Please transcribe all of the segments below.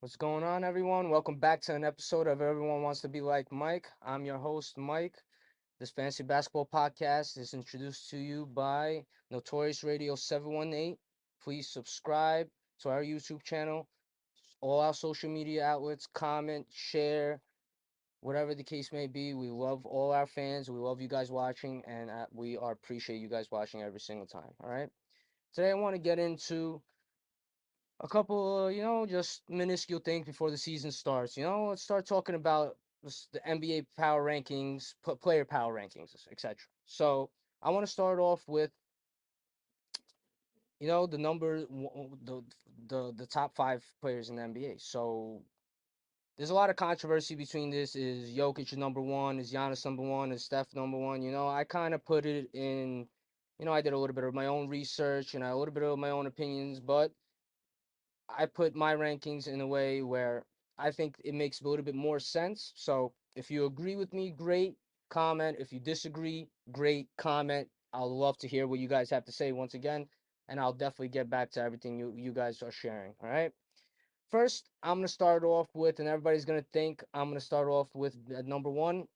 What's going on, everyone? Welcome back to an episode of Everyone Wants to Be Like Mike. I'm your host, Mike. This fantasy basketball podcast is introduced to you by Notorious Radio 718. Please subscribe to our YouTube channel, all our social media outlets, comment, share, whatever the case may be. We love all our fans. We love you guys watching, and we are appreciate you guys watching every single time. All right. Today, I want to get into a couple, just minuscule things before the season starts. Let's start talking about the NBA power rankings, player power rankings, etc. So I want to start off with, the number, the top five players in the NBA. So there's a lot of controversy between this. Is Jokic number one? Is Giannis number one? Is Steph number one? I kind of put it in. I did a little bit of my own research and a little bit of my own opinions, but I put my rankings in a way where I think it makes a little bit more sense. So if you agree with me, great, comment. If you disagree, great, comment. I'll love to hear what you guys have to say once again, and I'll definitely get back to everything you guys are sharing. All right. First, I'm gonna start off with, and everybody's gonna think I'm gonna start off with number one,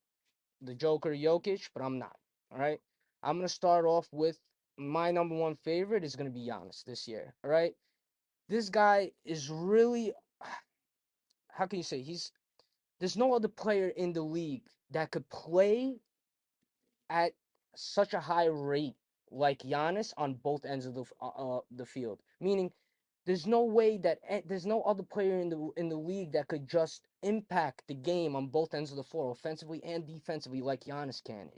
the Joker Jokic, but I'm not. All right. I'm gonna start off with my number one favorite is gonna be Giannis this year. All right. This guy is really, how can you say, there's no other player in the league that could play at such a high rate like Giannis on both ends of the field. Meaning, there's no way that there's no other player in the league that could just impact the game on both ends of the floor, offensively and defensively, like Giannis can.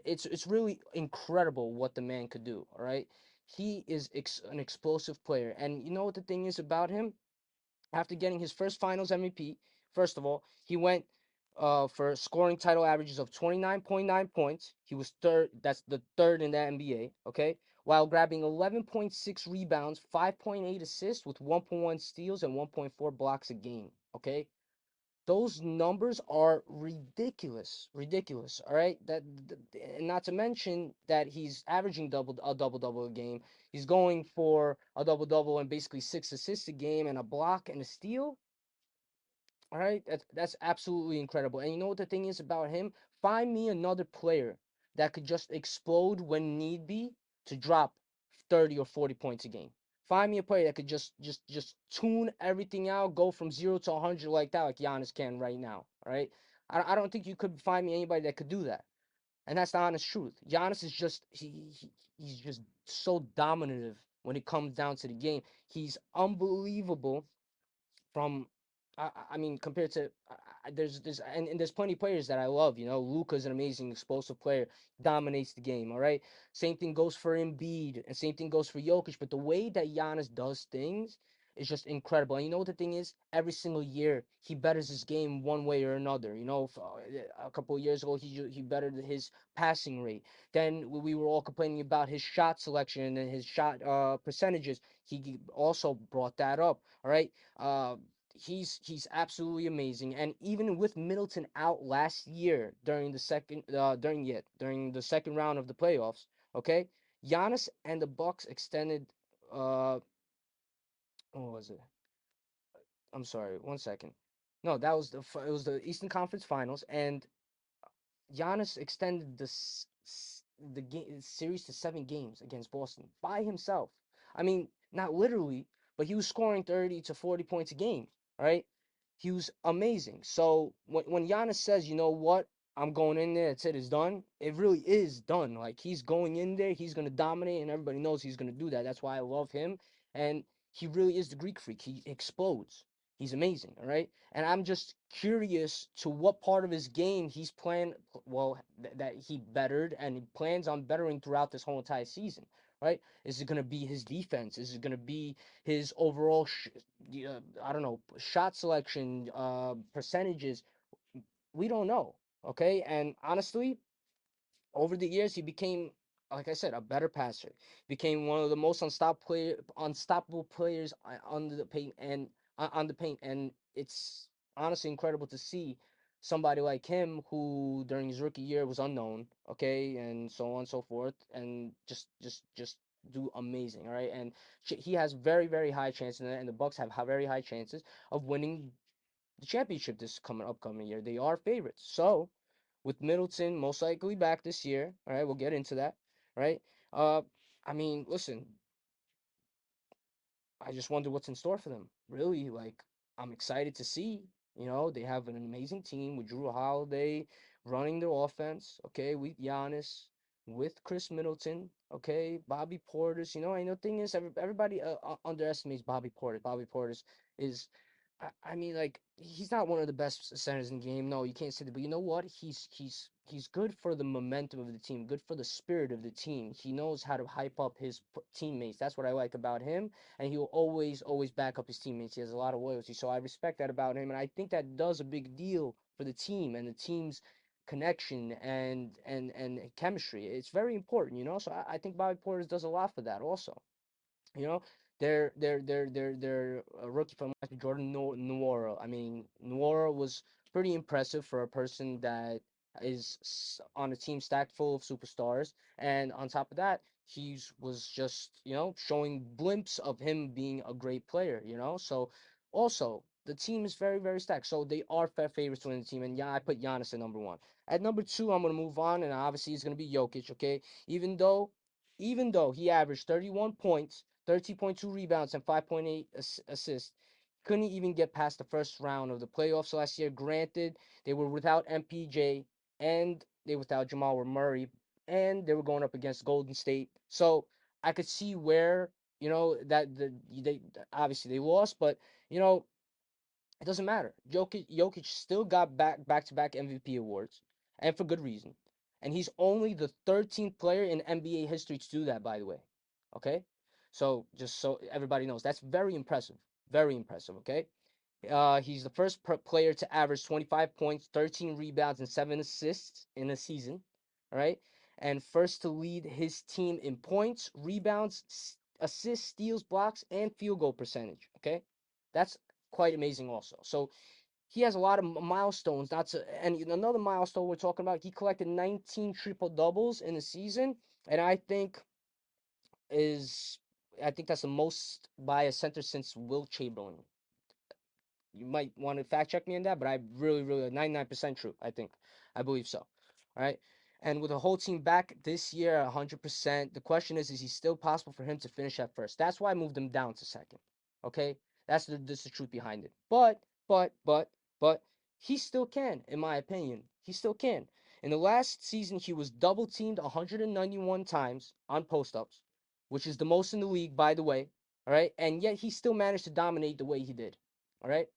It's really incredible what the man could do. All right, he is an explosive player, and you know what the thing is about him? After getting his first Finals MVP, first of all, he went for scoring title averages of 29.9 points. He was third. That's the third in the NBA. Okay, while grabbing 11.6 rebounds, 5.8 assists with 1.1 steals and 1.4 blocks a game. Okay, those numbers are ridiculous, ridiculous. All right, and not to mention that he's averaging double double a game. He's going for a double double and basically 6 assists a game and a block and a steal. All right, that's absolutely incredible. And you know what the thing is about him? Find me another player that could just explode when need be to drop 30 or 40 points a game. Find me a player that could just tune everything out, go from 0 to 100 like that, like Giannis can right now. All right, I don't think you could find me anybody that could do that. And that's the honest truth. Giannis is just he's just so dominative when it comes down to the game. He's unbelievable from I mean compared to there's and there's plenty of players that I love. Luka's an amazing explosive player, dominates the game. All right, same thing goes for Embiid, and same thing goes for Jokic. But the way that Giannis does things is just incredible. And you know what the thing is? Every single year he betters his game one way or another. A couple of years ago he bettered his passing rate. Then we were all complaining about his shot selection and his shot percentages. He also brought that up. All right. He's absolutely amazing. And even with Middleton out last year during the second round of the playoffs, okay, Giannis and the Bucks extended. What was it? I'm sorry, 1 second. No, that was it was the Eastern Conference Finals, and Giannis extended the game series to 7 games against Boston by himself. I mean, not literally, but he was scoring 30 to 40 points a game. Right? He was amazing. So when Giannis says, you know what, I'm going in there, it's done. It really is done. Like he's going in there, he's gonna dominate, and everybody knows he's gonna do that. That's why I love him, and he really is the Greek freak. He explodes. He's amazing. All right. And I'm just curious to what part of his game he's playing, well, that he bettered and he plans on bettering throughout this whole entire season, right? Is it going to be his defense? Is it going to be his overall, I don't know, shot selection, percentages? We don't know, okay? And honestly, over the years, he became, like I said, a better passer. Became one of the most unstoppable players on the paint on the paint, and it's honestly incredible to see somebody like him who during his rookie year was unknown, okay, and so on and so forth, and just do amazing. All right, and he has very very high chances, and the Bucks have very high chances of winning the championship this coming upcoming year. They are favorites. So with Middleton most likely back this year, all right, we'll get into that. Right. Uh, I mean, listen, I just wonder what's in store for them. Really, like I'm excited to see. They have an amazing team with Drew Holiday running their offense. Okay, with Giannis, with Chris Middleton. Okay, Bobby Portis. I know thing is everybody underestimates Bobby Portis. Bobby Portis is I mean, like he's not one of the best centers in the game. No, you can't say that. But you know what? He's good for the momentum of the team. Good for the spirit of the team. He knows how to hype up his teammates. That's what I like about him. And he will always back up his teammates. He has a lot of loyalty. So I respect that about him. And I think that does a big deal for the team and the team's connection and chemistry. It's very important. So I think Bobby Portis does a lot for that also. You know, their rookie from last year, Jordan Nwora. I mean, Nwora was pretty impressive for a person that is on a team stacked full of superstars, and on top of that, was just showing glimpse of him being a great player. So also the team is very very stacked, so they are fair favorites to win the team. And yeah, I put Giannis at number one. At number two, I'm gonna move on, and obviously it's gonna be Jokic. Okay, even though even though he averaged 31 points, 13.2 rebounds, and 5.8 assists, couldn't even get past the first round of the playoffs last year. Granted, they were without MPJ and they were without Jamal Murray, and they were going up against Golden State. So I could see where that they obviously they lost, but you know it doesn't matter. Jokic still got back-to-back MVP awards, and for good reason. And he's only the 13th player in NBA history to do that, by the way. Okay? So just so everybody knows, that's very impressive. Very impressive, okay? He's the first player to average 25 points, 13 rebounds, and 7 assists in a season. All right? And first to lead his team in points, rebounds, assists, steals, blocks, and field goal percentage. Okay? That's quite amazing also. So he has a lot of milestones. And another milestone we're talking about. He collected 19 triple doubles in a season, and is I think that's the most by a center since Will Chamberlain. You might want to fact check me on that, but I really 99% true. I believe so. All right. And with the whole team back this year, 100%, the question is he still possible for him to finish at first? That's why I moved him down to second. Okay, that's the truth behind it. But he still can, in my opinion. He still can. In the last season, he was double teamed 191 times on post ups, which is the most in the league, by the way. All right, and yet he still managed to dominate the way he did. All right.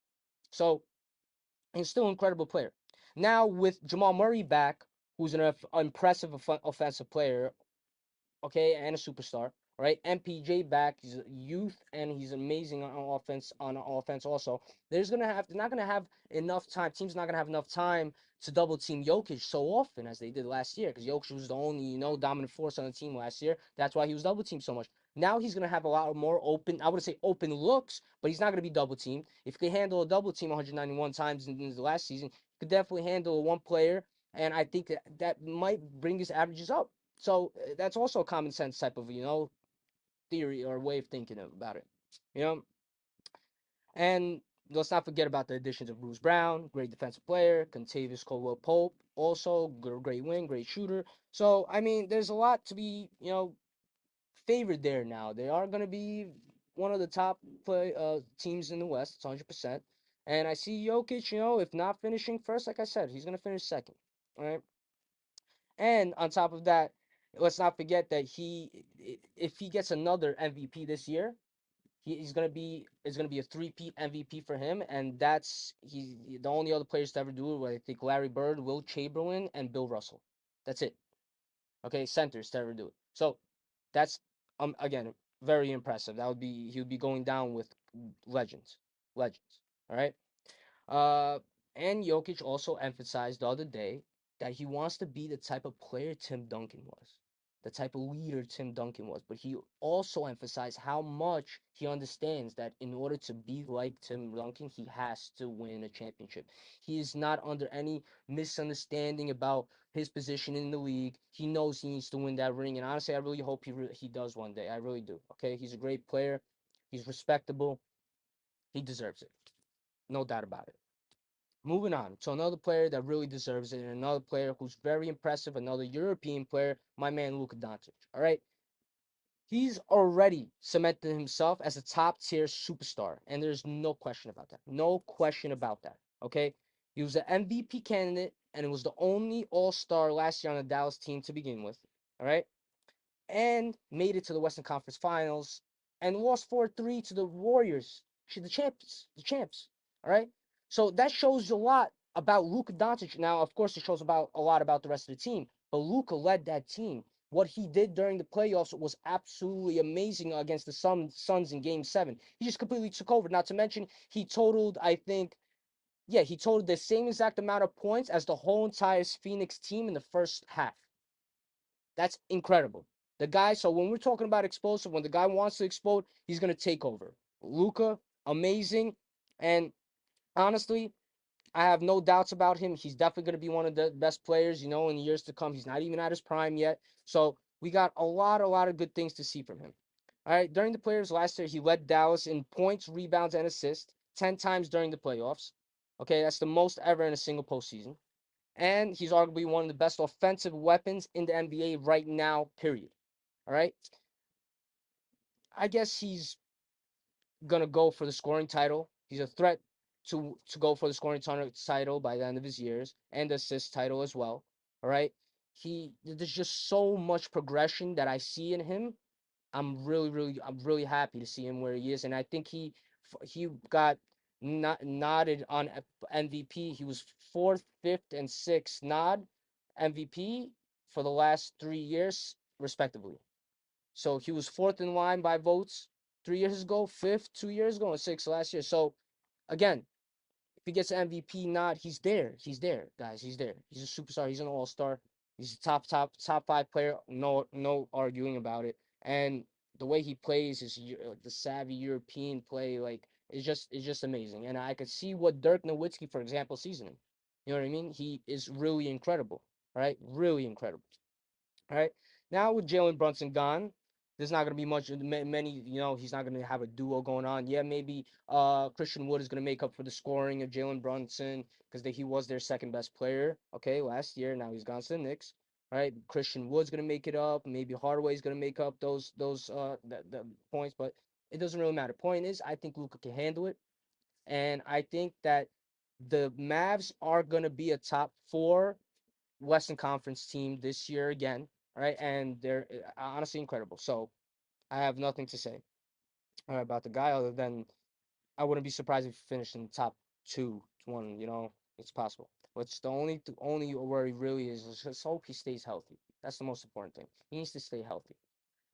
So he's still an incredible player. Now with Jamal Murray back, who's an impressive offensive player, okay, and a superstar, right? MPJ back, he's a youth and he's amazing on offense. On offense, also, they're not gonna have enough time. Team's not gonna have enough time to double team Jokic so often as they did last year, because Jokic was the only dominant force on the team last year. That's why he was double teamed so much. Now he's gonna have a lot more open. I wouldn't say open looks, but he's not gonna be double teamed. If they handle a double team 191 times in the last season, he could definitely handle one player, and I think that might bring his averages up. So that's also a common sense type of theory or way of thinking about it. You know, and let's not forget about the additions of Bruce Brown, great defensive player, Contavious Caldwell Pope, also great wing, great shooter. So I mean, there's a lot to be favored there now. They are going to be one of the top teams in the West. It's 100%. And I see Jokic, if not finishing first, like I said, he's going to finish second. All right. And on top of that, let's not forget that if he gets another MVP this year, he's gonna be it's gonna be a three-peat MVP for him, and he's the only other players to ever do it. I think Larry Bird, Will Chamberlain, and Bill Russell. That's it. Okay, centers to ever do it. So that's again very impressive. He would be going down with legends, legends. All right. Uh, and Jokic also emphasized the other day that he wants to be the type of player Tim Duncan was. the type of leader Tim Duncan was, but he also emphasized how much he understands that in order to be like Tim Duncan, he has to win a championship. He is not under any misunderstanding about his position in the league. He knows he needs to win that ring, and honestly, I really hope he does one day. I really do. Okay, he's a great player. He's respectable. He deserves it, no doubt about it. Moving on to another player that really deserves it, and another player who's very impressive, another European player, my man Luka Doncic. All right, he's already cemented himself as a top tier superstar, and there's no question about that. No question about that. Okay, he was an MVP candidate, and it was the only All Star last year on the Dallas team to begin with. All right, and made it to the Western Conference Finals and lost 4-3 to the Warriors, the champs, the champs. All right. So that shows you a lot about Luka Doncic. Now, of course, it shows about a lot about the rest of the team, but Luka led that team. What he did during the playoffs was absolutely amazing against the Suns in Game 7. He just completely took over. Not to mention, he totaled, I think, yeah, he totaled the same exact amount of points as the whole entire Phoenix team in the first half. That's incredible. The guy, so when we're talking about explosive, when the guy wants to explode, he's going to take over. Luka, amazing. And honestly, I have no doubts about him. He's definitely going to be one of the best players, in years to come. He's not even at his prime yet. So we got a lot of good things to see from him. All right. During the players last year, he led Dallas in points, rebounds, and assists 10 times during the playoffs. Okay. That's the most ever in a single postseason. And he's arguably one of the best offensive weapons in the NBA right now, period. All right. I guess he's gonna go for the scoring title. He's a threat to go for the scoring title by the end of his years and the assist title as well. All right. There's just so much progression that I see in him. I'm really happy to see him where he is, and I think he got not nodded on MVP. He was fourth, fifth, and sixth nod MVP for the last 3 years, respectively. So he was fourth in line by votes 3 years ago, fifth 2 years ago, and sixth last year. So again, if he gets an MVP nod, he's there. He's there, guys. He's there. He's a superstar. He's an all-star. He's a top five player. No arguing about it. And the way he plays is the savvy European play. Like it's just amazing. And I could see what Dirk Nowitzki, for example, sees in him. You know what I mean? He is really incredible. Right? Really incredible. All right. Now with Jalen Brunson gone, there's not gonna be much many. He's not gonna have a duo going on. Yeah, maybe Christian Wood is gonna make up for the scoring of Jalen Brunson because he was their second best player. Okay, last year. Now he's gone to the Knicks. All right. Christian Wood's gonna make it up. Maybe Hardaway's gonna make up those the points, but it doesn't really matter. Point is, I think Luka can handle it, and I think that the Mavs are gonna be a top four Western Conference team this year again. All right, and they're honestly incredible. So I have nothing to say about the guy other than I wouldn't be surprised if he finished in the top two to one. It's possible. But the only worry really is just hope he stays healthy. That's the most important thing. He needs to stay healthy.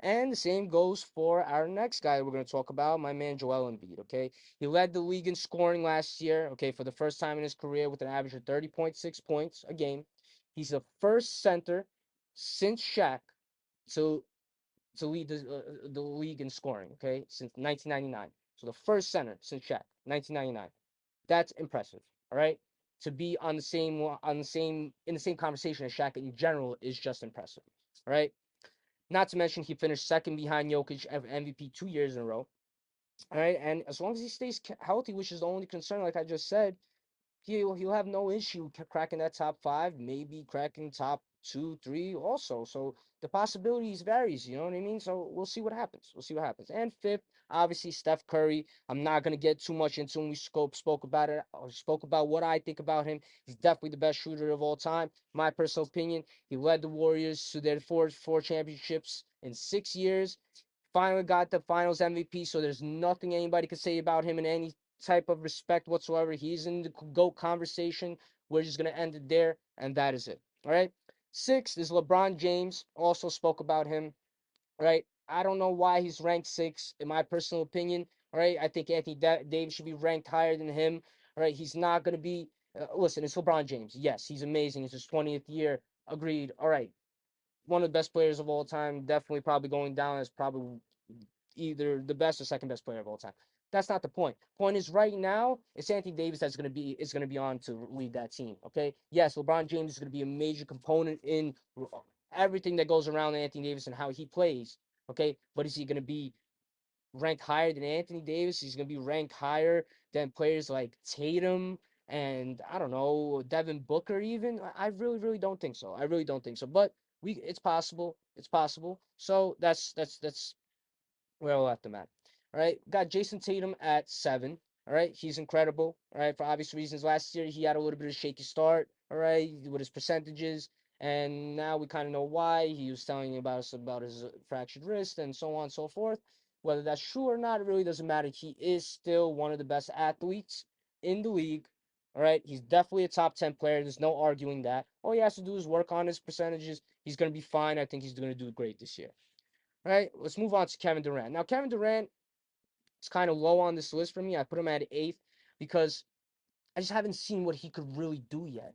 And the same goes for our next guy we're going to talk about, my man Joel Embiid, okay? He led the league in scoring last year, okay, for the first time in his career with an average of 30.6 points a game. He's the first center since Shaq to lead the league in scoring, okay, since 1999. So the first center since Shaq, 1999. That's impressive, all right? To be in the same conversation as Shaq in general is just impressive, all right? Not to mention he finished second behind Jokic of MVP 2 years in a row. All right, and as long as he stays healthy, which is the only concern, like I just said, he'll have no issue cracking that top five, maybe cracking top two, three also. So the possibilities varies, you know what I mean? So we'll see what happens. We'll see what happens. And fifth, obviously Steph Curry. I'm not gonna get too much into when we spoke about it or spoke about what I think about him. He's definitely the best shooter of all time. My personal opinion. He led the Warriors to their four championships in 6 years. Finally got the Finals MVP, so there's nothing anybody can say about him in any type of respect whatsoever. He's in the GOAT conversation. We're just going to end it there, and that is it. All right. Sixth is LeBron James. Also spoke about him. All right. I don't know why he's ranked six, in my personal opinion. All right. I think Anthony Davis should be ranked higher than him. All right. He's not going to be. Listen, it's LeBron James. Yes, he's amazing. It's his 20th year. Agreed. All right. one of the best players of all time. Definitely probably going down as probably either the best or second best player of all time. That's not the point. Point is right now it's Anthony Davis that's gonna be on to lead that team. Okay. Yes, LeBron James is gonna be a major component in everything that goes around Anthony Davis and how he plays. Okay. But is he gonna be ranked higher than Anthony Davis? He's gonna be ranked higher than players like Tatum and I don't know, Devin Booker even. I really, really don't think so. I really don't think so. But it's possible. It's possible. So that's where I left him at. All right, got Jason Tatum at 7. All right, he's incredible. All right, for obvious reasons. Last year he had a little bit of a shaky start. All right, with his percentages, and now we kind of know why. He was telling you about us about his fractured wrist and so on and so forth. Whether that's true or not, it really doesn't matter. He is still one of the best athletes in the league. All right, he's definitely a top 10 player. There's no arguing that. All he has to do is work on his percentages. He's going to be fine. I think he's going to do great this year. All right, let's move on to Kevin Durant. Now, Kevin Durant is kind of low on this list for me. I put him at 8th because I just haven't seen what he could really do yet.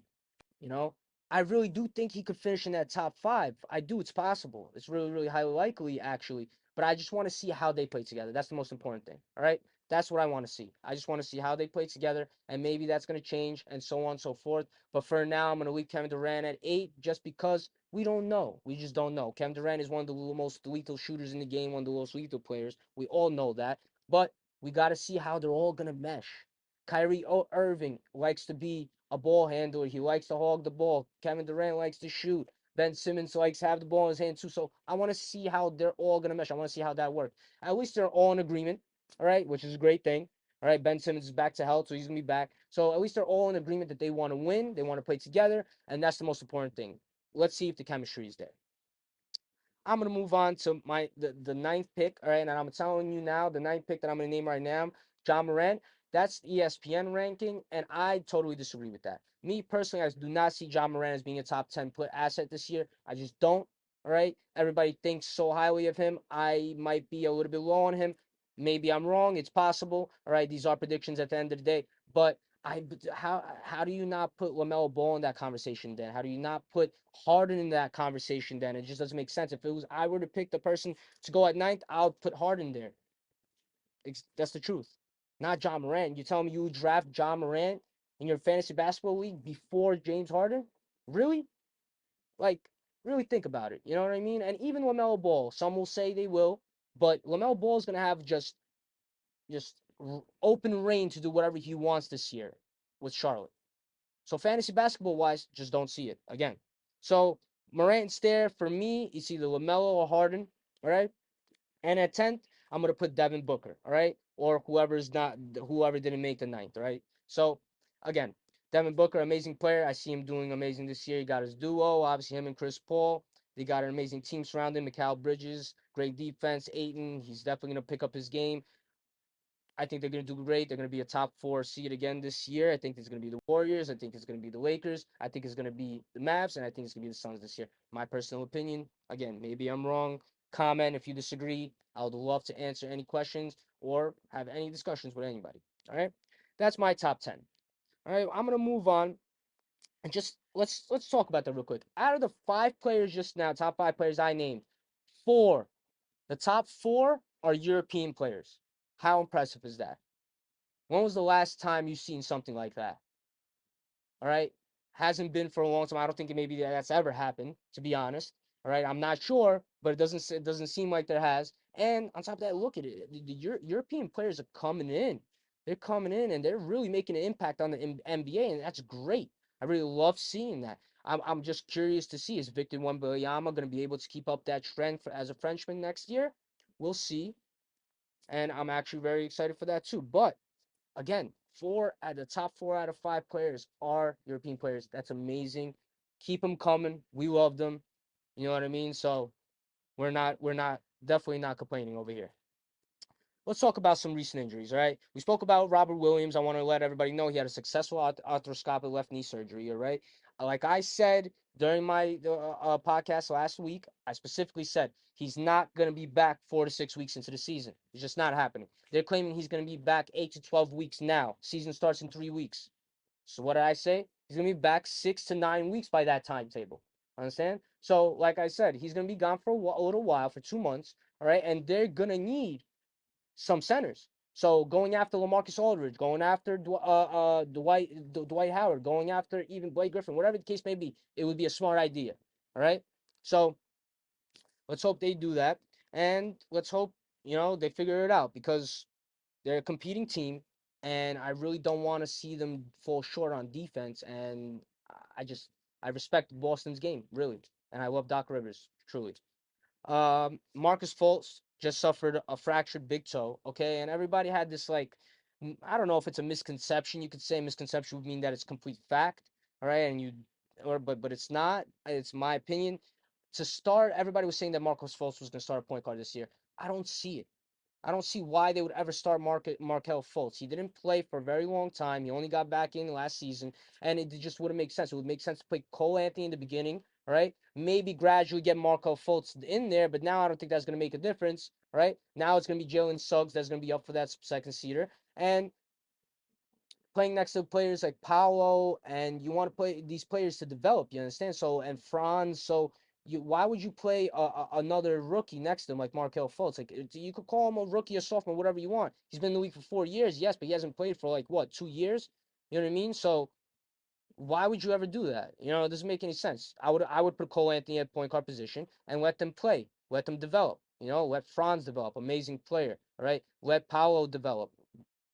You know, I really do think he could finish in that top 5. I do. It's possible. It's really, really highly likely, actually. But I just want to see how they play together. That's the most important thing. All right. That's what I want to see. I just want to see how they play together, and maybe that's going to change, and so on and so forth. But for now, I'm going to leave Kevin Durant at 8 just because we don't know. We just don't know. Kevin Durant is one of the most lethal shooters in the game, one of the most lethal players. We all know that. But we got to see how they're all going to mesh. Kyrie Irving likes to be a ball handler. He likes to hog the ball. Kevin Durant likes to shoot. Ben Simmons likes to have the ball in his hand too. So I want to see how they're all gonna mesh. I want to see how that works. At least they're all in agreement, all right, which is a great thing. All right, Ben Simmons is back to health, so he's gonna be back. So at least they're all in agreement that they want to win, they want to play together, and that's the most important thing. Let's see if the chemistry is there. I'm gonna move on to the ninth pick. All right, and I'm telling you now, the ninth pick that I'm gonna name right now, John Moran. That's ESPN ranking, and I totally disagree with that. Me personally, I do not see John Moran as being a top 10 asset this year. I just don't. All right, everybody thinks so highly of him. I might be a little bit low on him. Maybe I'm wrong. It's possible. All right, these are predictions at the end of the day, but how do you not put LaMelo Ball in that conversation then? How do you not put Harden in that conversation then? It just doesn't make sense. If it was I were to pick the person to go at ninth, I'll put Harden there. That's the truth. Not John Morant. You tell me you would draft John Morant in your fantasy basketball league before James Harden? Really? Like, really think about it. You know what I mean? And even LaMelo Ball, some will say they will, but LaMelo Ball is gonna have just open reign to do whatever he wants this year with Charlotte. So fantasy basketball wise, just don't see it again. So Morant's there for me. It's either Lamelo or Harden. All right. And at 10th, I'm gonna put Devin Booker. All right. Or whoever didn't make the ninth. All right. So again, Devin Booker, amazing player. I see him doing amazing this year. He got his duo, obviously him and Chris Paul. They got an amazing team surrounding him. Mikal Bridges, great defense. Ayton, he's definitely gonna pick up his game. I think they're going to do great. They're going to be a top 4 seed again this year. I think it's going to be the Warriors. I think it's going to be the Lakers. I think it's going to be the Mavs, and I think it's going to be the Suns this year. My personal opinion. Again, maybe I'm wrong. Comment if you disagree. I would love to answer any questions or have any discussions with anybody. All right, that's my top 10. All right, I'm going to move on and just let's talk about that real quick. Out of the 5 players just now, top 5 players I named, four, the top 4 are European players. How impressive is that? When was the last time you seen something like that? All right. Hasn't been for a long time. I don't think maybe that's ever happened, to be honest. All right. I'm not sure, but it doesn't seem like there has. And on top of that, look at it. The European players are coming in. They're coming in and they're really making an impact on the NBA, and that's great. I really love seeing that. I'm just curious to see, is Victor Wembanyama going to be able to keep up that trend as a Frenchman next year? We'll see. And I'm actually very excited for that too. But again, the top 4 out of 5 players are European players. That's amazing. Keep them coming. We love them. You know what I mean? So we're not definitely not complaining over here. Let's talk about some recent injuries, all right? We spoke about Robert Williams. I want to let everybody know he had a successful arthroscopic left knee surgery, all right? Like I said during my podcast last week, I specifically said he's not going to be back 4 to 6 weeks into the season. It's just not happening. They're claiming he's going to be back 8 to 12 weeks now. Season starts in 3 weeks. So what did I say? He's going to be back 6 to 9 weeks by that timetable. Understand? So, like I said, he's gonna be gone for a little while, for 2 months. All right, and they're gonna need some centers. So going after LaMarcus Aldridge, going after Dwight Howard, going after even Blake Griffin, whatever the case may be, it would be a smart idea. All right. So let's hope they do that, and let's hope they figure it out because they're a competing team, and I really don't want to see them fall short on defense. And I just I respect Boston's game really, and I love Doc Rivers truly. Marcus Fultz just suffered a fractured big toe. Okay, and everybody had this like, I don't know if it's a misconception. You could say misconception would mean that it's complete fact. All right, and but it's not. It's my opinion. To start, everybody was saying that Marcus Fultz was going to start a point guard this year. I don't see it. I don't see why they would ever start Markel Fultz. He didn't play for a very long time. He only got back in last season, and it just wouldn't make sense. It would make sense to play Cole Anthony in the beginning, all right? Maybe gradually get Markel Fultz in there, but now I don't think that's going to make a difference, all right? Now it's going to be Jalen Suggs that's going to be up for that second seater, and playing next to players like Paolo, and you want to play these players to develop. You understand? So and Franz. So why would you play another rookie next to him like Markel Fultz? Like you could call him a rookie or sophomore, whatever you want. He's been in the league for 4 years, yes, but he hasn't played for like what 2 years. You know what I mean? So why would you ever do that? It doesn't make any sense. I would put Cole Anthony at point guard position and let them play, let them develop. Let Franz develop, amazing player. All right, let Paolo develop.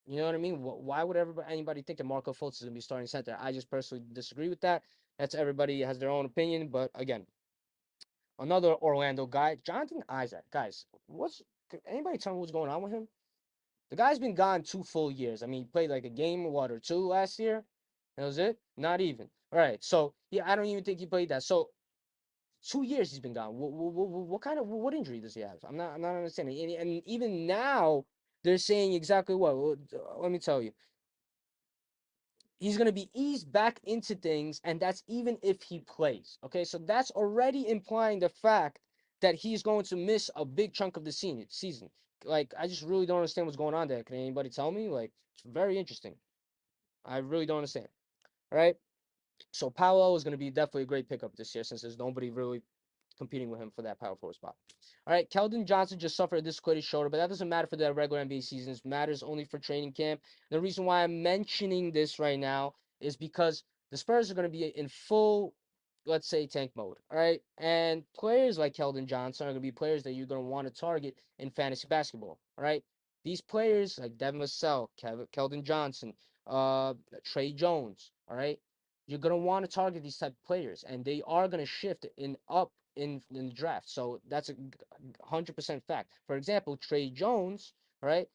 You know what I mean? Why would anybody think that Marco Fultz is going to be starting center? I just personally disagree with that. That's everybody has their own opinion. But again, another Orlando guy, Jonathan Isaac. Guys, can anybody tell me what's going on with him? The guy's been gone 2 full years. I mean, he played like a game, what, or two last year. That was it? Not even. All right. So, yeah, I don't even think he played that. So, 2 years he's been gone. What kind of what injury does he have? I'm not understanding. And even now, they're saying exactly what. Let me tell you. He's going to be eased back into things, and that's even if he plays. Okay, so that's already implying the fact that he's going to miss a big chunk of the season. Like, I just really don't understand what's going on there. Can anybody tell me? Like, it's very interesting. I really don't understand. All right, so Paolo is going to be definitely a great pickup this year since there's nobody really competing with him for that power forward spot. All right, Keldon Johnson just suffered a dislocated shoulder, but that doesn't matter for the regular NBA season. It matters only for training camp. The reason why I'm mentioning this right now is because the Spurs are going to be in full, let's say, tank mode. All right, and players like Keldon Johnson are going to be players that you're going to want to target in fantasy basketball. All right, these players like Devin Vassell, Keldon Johnson, Trey Jones. All right, you're going to want to target these type of players, and they are going to shift in the draft. So that's a 100% fact. For example, Trey Jones, right,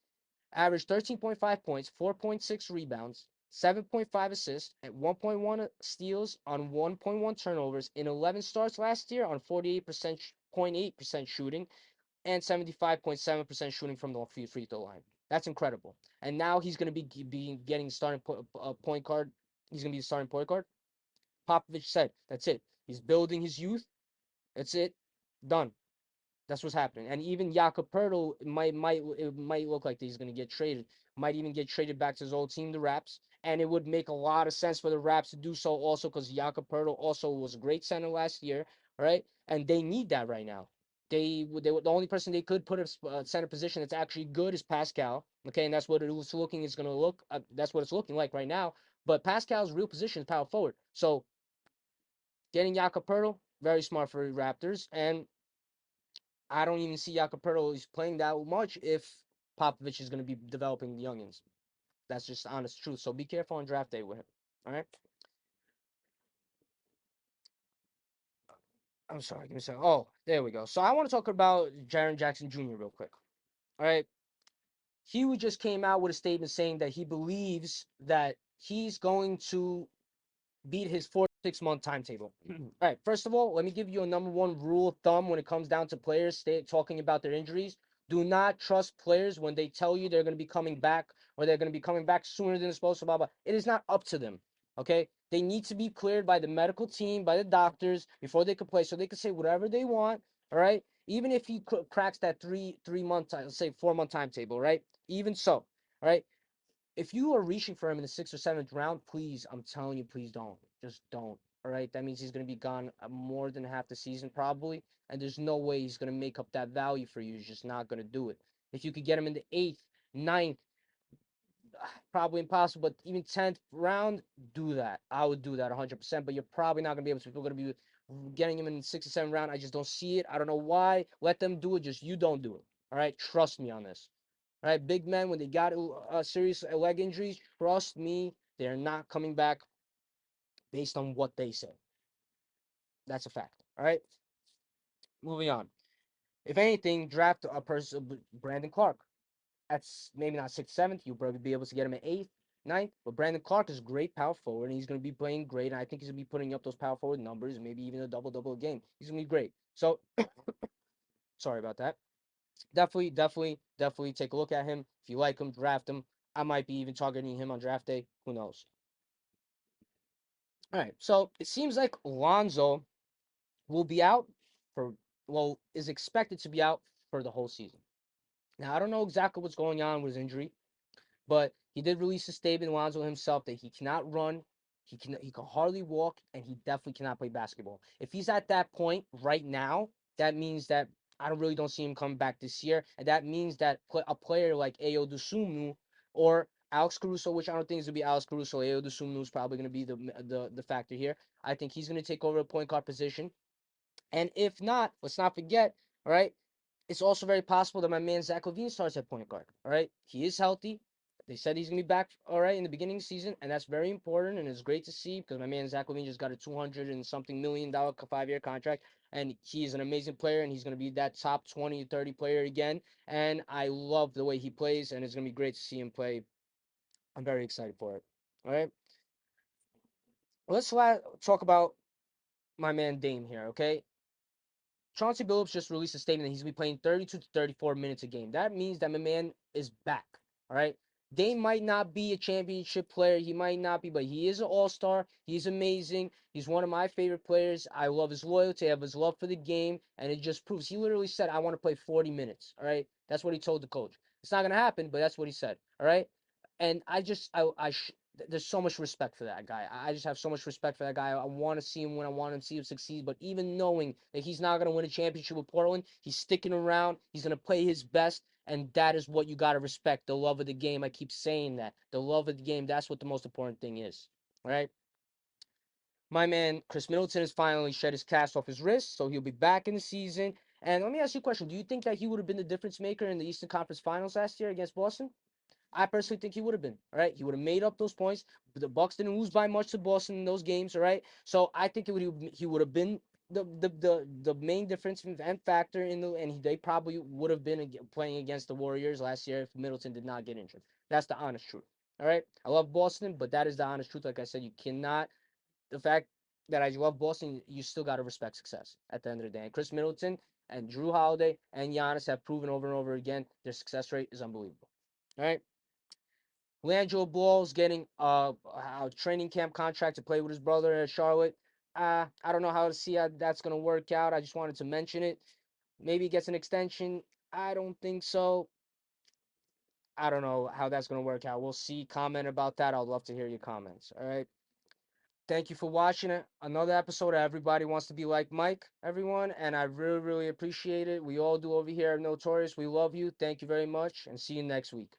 averaged 13.5 points, 4.6 rebounds, 7.5 assists, and 1.1 steals on 1.1 turnovers in 11 starts last year on 48% 0.8% shooting and 75.7% shooting from the free throw line. That's incredible. And now he's going to be getting starting point guard. He's going to be the starting point guard. Popovich said, that's it. He's building his youth. That's it. Done. That's what's happening. And even Jakob Poeltl might look like he's gonna get traded. Might even get traded back to his old team, the Raps. And it would make a lot of sense for the Raps to do so also because Jakob Poeltl also was a great center last year, right? And they need that right now. They the only person they could put a center position that's actually good is Pascal. Okay, and that's what it was looking is gonna look. That's what it's looking like right now. But Pascal's real position is power forward. So getting Jakob Poeltl, very smart for the Raptors, and I don't even see Jakob is playing that much if Popovich is going to be developing the youngins. That's just honest truth. So be careful on draft day with him. All right. I'm sorry. Give me a second. Oh, there we go. So I want to talk about Jaron Jackson Jr. real quick. All right. He just came out with a statement saying that he believes that he's going to beat his 4 to 6 month timetable. All right. First of all, let me give you a number one rule of thumb when it comes down to players talking about their injuries. Do not trust players when they tell you they're going to be coming back or they're going to be coming back sooner than they're supposed to. Blah blah. It is not up to them. Okay. They need to be cleared by the medical team, by the doctors before they can play, so they can say whatever they want. All right. Even if he cracks that three month, let's say 4 month timetable, right? Even so, all right, if you are reaching for him in the sixth or seventh round, please, I'm telling you, please don't. Just don't. All right, that means he's going to be gone more than half the season probably, and there's no way he's going to make up that value for you. He's just not going to do it. If you could get him in the eighth, ninth, probably impossible, but even 10th round, do that. I would do that 100%, but you're probably not going to be able to. People are going to be getting him in the 6th or 7th round. I just don't see it. I don't know why. Let them do it. Just you don't do it. All right, trust me on this. All right, big men, when they got serious leg injuries, trust me, they're not coming back based on what they say. That's a fact. All right, moving on. If anything, draft a person, Brandon Clark. That's maybe not 6th, 7th. You'll probably be able to get him at 8th, 9th. But Brandon Clark is great power forward, and he's going to be playing great. And I think he's going to be putting up those power forward numbers, maybe even a double-double a game. He's going to be great. So, sorry about that. Definitely take a look at him. If you like him, draft him. I might be even targeting him on draft day. Who knows? All right. So it seems like Lonzo will be out for, well, is expected to be out for the whole season. Now, I don't know exactly what's going on with his injury, but he did release a statement, Lonzo himself, that he cannot run, he can hardly walk, and he definitely cannot play basketball. If he's at that point right now, that means that I really don't see him coming back this year, and that means that a player like Ayo Dosunmu or Alex Caruso, which I don't think is gonna be Alex Caruso, Ayo Dosunmu is probably gonna be the factor here. I think he's gonna take over a point guard position, and if not, let's not forget, all right, it's also very possible that my man Zach LaVine starts at point guard. All right, he is healthy. They said he's gonna be back. All right, in the beginning of the season, and that's very important, and it's great to see because my man Zach LaVine just got a 200 and something $1 million 5-year contract, and he's an amazing player, and he's gonna be that top 20 30 player again. And I love the way he plays, and it's gonna be great to see him play. I'm very excited for it. All right, let's talk about my man Dame here. Okay, Chauncey Billups just released a statement that he's going to be playing 32 to 34 minutes a game. That means that my man is back. All right. Dame might not be a championship player. He might not be, but he is an all-star. He's amazing. He's one of my favorite players. I love his loyalty. I have his love for the game. And it just proves he literally said, I want to play 40 minutes. All right. That's what he told the coach. It's not going to happen, but that's what he said. All right. And there's so much respect for that guy. I just have so much respect for that guy. I want to see him win. I want to see him succeed. But even knowing that he's not going to win a championship with Portland, he's sticking around. He's going to play his best. And that is what you got to respect. The love of the game. I keep saying that. The love of the game. That's what the most important thing is. All right. My man, Chris Middleton, has finally shed his cast off his wrist. So he'll be back in the season. And let me ask you a question. Do you think that he would have been the difference maker in the Eastern Conference Finals last year against Boston? I personally think he would have been. All right, he would have made up those points. The Bucks didn't lose by much to Boston in those games. All right, so I think he would have been the main difference and factor in the, and they probably would have been playing against the Warriors last year if Middleton did not get injured. That's the honest truth. All right, I love Boston, but that is the honest truth. Like I said, you cannot, the fact that I love Boston, you still got to respect success at the end of the day. And Chris Middleton and Drew Holiday and Giannis have proven over and over again their success rate is unbelievable. All right. Leandro Ball's getting a training camp contract to play with his brother in Charlotte. I don't know how to see how that's gonna work out. I just wanted to mention it. Maybe he gets an extension. I don't think so. I don't know how that's gonna work out. We'll see. Comment about that. I'd love to hear your comments. All right. Thank you for watching it. Another episode of Everybody Wants to Be Like Mike, everyone. And I really, really appreciate it. We all do over here at Notorious. We love you. Thank you very much. And see you next week.